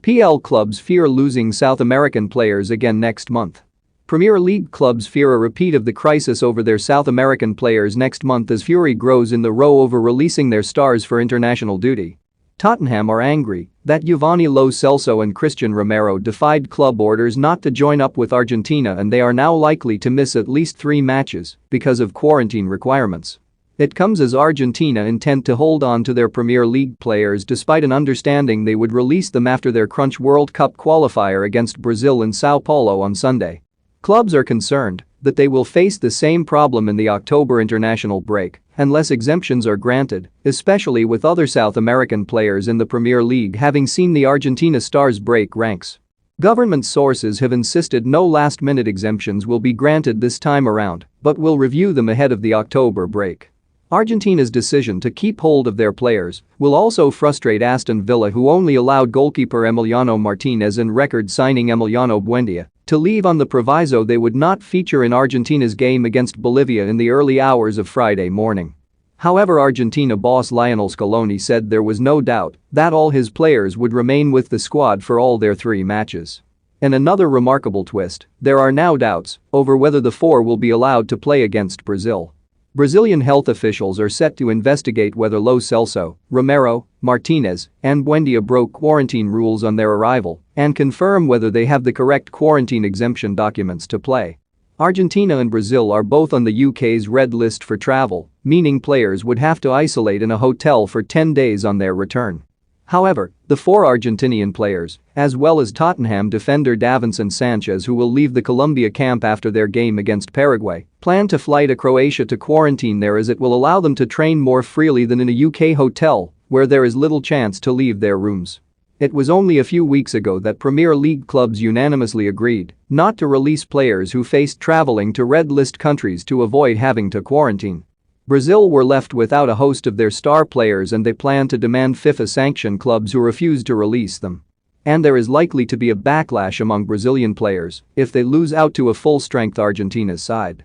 PL clubs fear losing South American players again next month. Premier League clubs fear a repeat of the crisis over their South American players next month as fury grows in the row over releasing their stars for international duty. Tottenham are angry that Giovanni Lo Celso and Christian Romero defied club orders not to join up with Argentina, and they are now likely to miss at least 3 matches because of quarantine requirements. It comes as Argentina intend to hold on to their Premier League players despite an understanding they would release them after their Crunch World Cup qualifier against Brazil in Sao Paulo on Sunday. Clubs are concerned that they will face the same problem in the October international break unless exemptions are granted, especially with other South American players in the Premier League having seen the Argentina stars break ranks. Government sources have insisted no last-minute exemptions will be granted this time around, but will review them ahead of the October break. Argentina's decision to keep hold of their players will also frustrate Aston Villa, who only allowed goalkeeper Emiliano Martinez and record signing Emiliano Buendia to leave on the proviso they would not feature in Argentina's game against Bolivia in the early hours of Friday morning. However, Argentina boss Lionel Scaloni said there was no doubt that all his players would remain with the squad for all their 3 matches. In another remarkable twist, there are now doubts over whether the 4 will be allowed to play against Brazil. Brazilian health officials are set to investigate whether Lo Celso, Romero, Martinez, and Buendia broke quarantine rules on their arrival and confirm whether they have the correct quarantine exemption documents to play. Argentina and Brazil are both on the UK's red list for travel, meaning players would have to isolate in a hotel for 10 days on their return. However, the 4 Argentinian players, as well as Tottenham defender Davinson Sanchez, who will leave the Colombia camp after their game against Paraguay, plan to fly to Croatia to quarantine there, as it will allow them to train more freely than in a UK hotel where there is little chance to leave their rooms. It was only a few weeks ago that Premier League clubs unanimously agreed not to release players who faced traveling to red list countries to avoid having to quarantine. Brazil were left without a host of their star players, and they plan to demand FIFA sanction clubs who refuse to release them. And there is likely to be a backlash among Brazilian players if they lose out to a full-strength Argentina side.